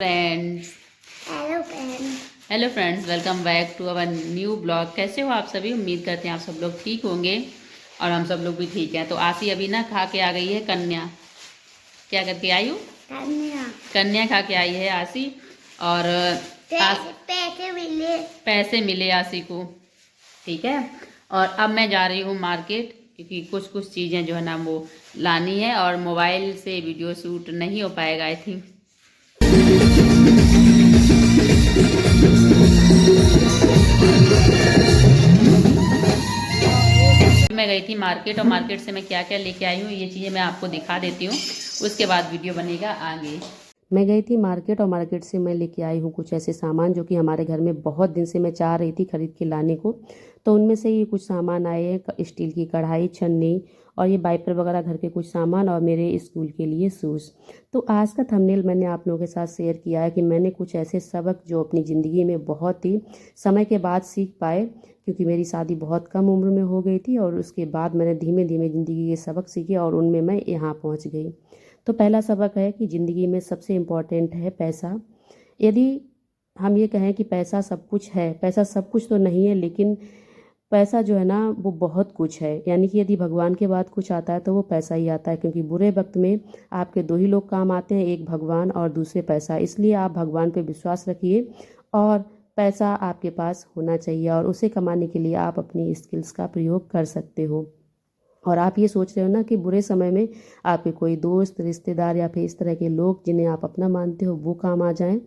Friends hello friends, welcome back to our new blog. कैसे हो आप सभी? उम्मीद करते हैं आप सब लोग ठीक होंगे और हम सब लोग भी ठीक हैं। तो आसी अभी ना खा के आ गई है कन्या। क्या करके आई हूँ? कन्या खा के आई है आसी। और पैसे मिले आसी को। ठीक है। और अब मैं जा रही हूँ मार्केट, क्योंकि कुछ कुछ चीज़ें जो है ना वो लानी है और मोबाइल से वीडियो शूट नहीं हो पाएगा आई थिंक। मैं गई थी मार्केट और मार्केट से मैं क्या क्या लेके आई हूँ ये चीज़ें मैं आपको दिखा देती हूँ, उसके बाद वीडियो बनेगा आगे। मैं गई थी मार्केट और मार्केट से मैं लेके आई हूँ कुछ ऐसे सामान जो कि हमारे घर में बहुत दिन से मैं चाह रही थी खरीद के लाने को। तो उनमें से ये कुछ सामान आए हैं, स्टील की कढ़ाई, छन्नी और ये वाइपर वगैरह, घर के कुछ सामान और मेरे स्कूल के लिए शूज़। तो आज का थंबनेल मैंने आप लोगों के साथ शेयर किया है कि मैंने कुछ ऐसे सबक जो अपनी ज़िंदगी में बहुत ही समय के बाद सीख पाए, क्योंकि मेरी शादी बहुत कम उम्र में हो गई थी और उसके बाद मैंने धीमे धीमे ज़िंदगी के सबक सीखे और उनमें मैं यहाँ पहुँच गई। तो पहला सबक है कि ज़िंदगी में सबसे इम्पॉर्टेंट है पैसा। यदि हम ये कहें कि पैसा सब कुछ है, पैसा सब कुछ तो नहीं है, लेकिन पैसा जो है ना वो बहुत कुछ है। यानी कि यदि भगवान के बाद कुछ आता है तो वो पैसा ही आता है, क्योंकि बुरे वक्त में आपके दो ही लोग काम आते हैं, एक भगवान और दूसरे पैसा। इसलिए आप भगवान पे विश्वास रखिए और पैसा आपके पास होना चाहिए और उसे कमाने के लिए आप अपनी स्किल्स का प्रयोग कर सकते हो। और आप ये सोच रहे हो ना कि बुरे समय में आपके कोई दोस्त, रिश्तेदार या फिर इस तरह के लोग जिन्हें आप अपना मानते हो वो काम आ जाएं,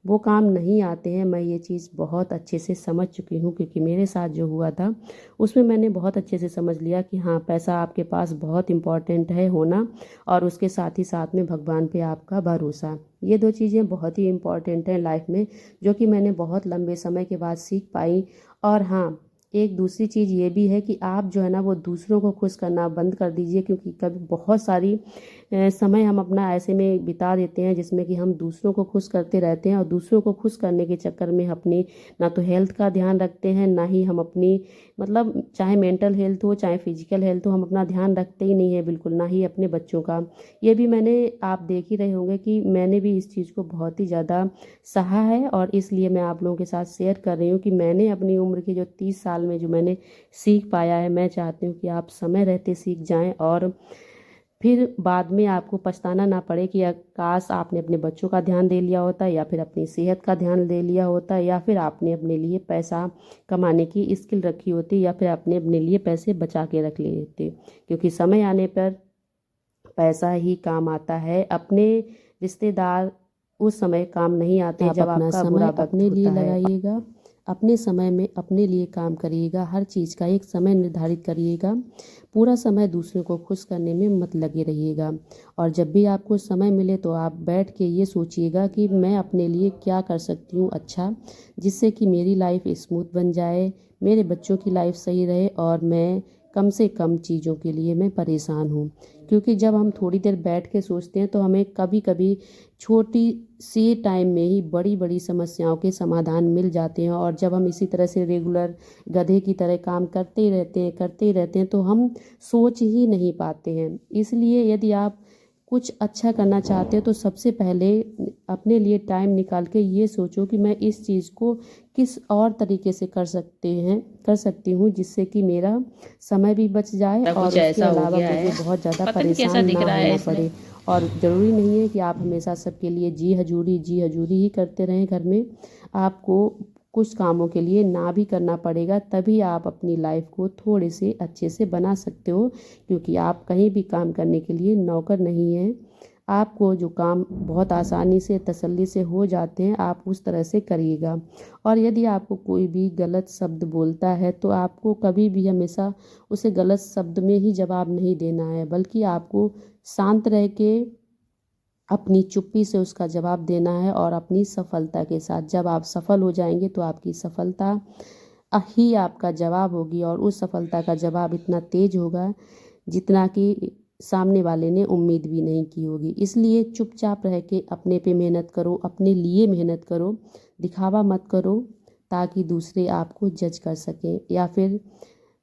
वो काम नहीं आते हैं। मैं ये चीज़ बहुत अच्छे से समझ चुकी हूँ, क्योंकि मेरे साथ जो हुआ था उसमें मैंने बहुत अच्छे से समझ लिया कि हाँ, पैसा आपके पास बहुत इम्पॉर्टेंट है होना, और उसके साथ ही साथ में भगवान पे आपका भरोसा। ये दो चीज़ें बहुत ही इम्पॉर्टेंट हैं लाइफ में, जो कि मैंने बहुत लंबे समय के बाद सीख पाई। और हाँ, एक दूसरी चीज़ ये भी है कि आप जो है ना वो दूसरों को खुश करना बंद कर दीजिए, क्योंकि कभी बहुत सारी समय हम अपना ऐसे में बिता देते हैं जिसमें कि हम दूसरों को खुश करते रहते हैं और दूसरों को खुश करने के चक्कर में अपनी ना तो हेल्थ का ध्यान रखते हैं, ना ही हम अपनी मतलब चाहे मेंटल हेल्थ हो चाहे फिजिकल हेल्थ हो, हम अपना ध्यान रखते ही नहीं है बिल्कुल, ना ही अपने बच्चों का। ये भी मैंने, आप देख ही रहे होंगे कि मैंने भी इस चीज़ को बहुत ही ज़्यादा सहा है, और इसलिए मैं आप लोगों के साथ शेयर कर रही हूँ कि मैंने अपनी उम्र के जो 30 साल में जो मैंने सीख पाया है, मैं चाहती हूँ कि आप समय रहते सीख जाएं और फिर बाद में आपको पछताना ना पड़े कि काश आपने अपने बच्चों का ध्यान दे लिया होता, या फिर अपनी सेहत का ध्यान दे लिया होता, या फिर आपने अपने लिए पैसा कमाने की स्किल रखी होती, या फिर आपने अपने लिए पैसे बचा के रख लिए होते। क्योंकि समय आने पर पैसा ही काम आता है। अपने रिश्तेदार उस समय काम नहीं आते जब आपका बुरा वक्त अपने लिए लगाइएगा, अपने समय में अपने लिए काम करिएगा, हर चीज़ का एक समय निर्धारित करिएगा। पूरा समय दूसरों को खुश करने में मत लगे रहिएगा। और जब भी आपको समय मिले तो आप बैठ के ये सोचिएगा कि मैं अपने लिए क्या कर सकती हूँ अच्छा, जिससे कि मेरी लाइफ स्मूथ बन जाए, मेरे बच्चों की लाइफ सही रहे और मैं कम से कम चीज़ों के लिए मैं परेशान हूँ। क्योंकि जब हम थोड़ी देर बैठ के सोचते हैं तो हमें कभी कभी छोटी सी टाइम में ही बड़ी बड़ी समस्याओं के समाधान मिल जाते हैं, और जब हम इसी तरह से रेगुलर गधे की तरह काम करते ही रहते हैं तो हम सोच ही नहीं पाते हैं। इसलिए यदि आप कुछ अच्छा करना चाहते हो तो सबसे पहले अपने लिए टाइम निकाल के ये सोचो कि मैं इस चीज़ को किस और तरीके से कर सकती हूँ, जिससे कि मेरा समय भी बच जाए और उसके अलावा मुझे बहुत ज़्यादा परेशान ना होना पड़े। और ज़रूरी नहीं है कि आप हमेशा सबके लिए जी हजूरी ही करते रहें घर में। आपको कुछ कामों के लिए ना भी करना पड़ेगा, तभी आप अपनी लाइफ को थोड़े से अच्छे से बना सकते हो, क्योंकि आप कहीं भी काम करने के लिए नौकर नहीं हैं। आपको जो काम बहुत आसानी से तसल्ली से हो जाते हैं आप उस तरह से करिएगा। और यदि आपको कोई भी गलत शब्द बोलता है तो आपको कभी भी हमेशा उसे गलत शब्द में ही जवाब नहीं देना है, बल्कि आपको शांत रह के अपनी चुप्पी से उसका जवाब देना है, और अपनी सफलता के साथ जब आप सफल हो जाएंगे तो आपकी सफलता ही आपका जवाब होगी, और उस सफलता का जवाब इतना तेज होगा जितना कि सामने वाले ने उम्मीद भी नहीं की होगी। इसलिए चुपचाप रह के अपने पे मेहनत करो, अपने लिए मेहनत करो, दिखावा मत करो, ताकि दूसरे आपको जज कर सकें या फिर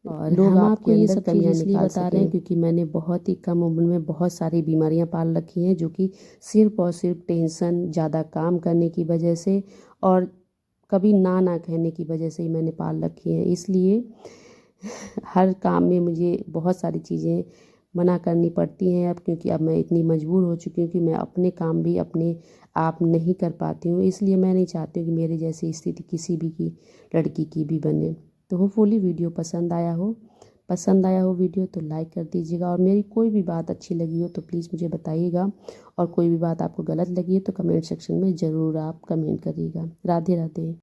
और लोग आपको ये सब चीज़ इसलिए बता रहे हैं क्योंकि मैंने बहुत ही कम उम्र में बहुत सारी बीमारियां पाल रखी हैं, जो कि सिर्फ और सिर्फ टेंशन, ज़्यादा काम करने की वजह से और कभी ना ना कहने की वजह से ही मैंने पाल रखी हैं। इसलिए हर काम में मुझे बहुत सारी चीज़ें मना करनी पड़ती हैं अब, क्योंकि अब मैं इतनी मजबूर हो चुकी हूँ कि मैं अपने काम भी अपने आप नहीं कर पाती हूँ। इसलिए मैं नहीं चाहती हूँ कि मेरे जैसी स्थिति किसी भी की लड़की की भी बने। तो होपफुली वीडियो पसंद आया हो वीडियो तो लाइक कर दीजिएगा, और मेरी कोई भी बात अच्छी लगी हो तो प्लीज़ मुझे बताइएगा, और कोई भी बात आपको गलत लगी है तो कमेंट सेक्शन में ज़रूर आप कमेंट करिएगा। राधे राधे।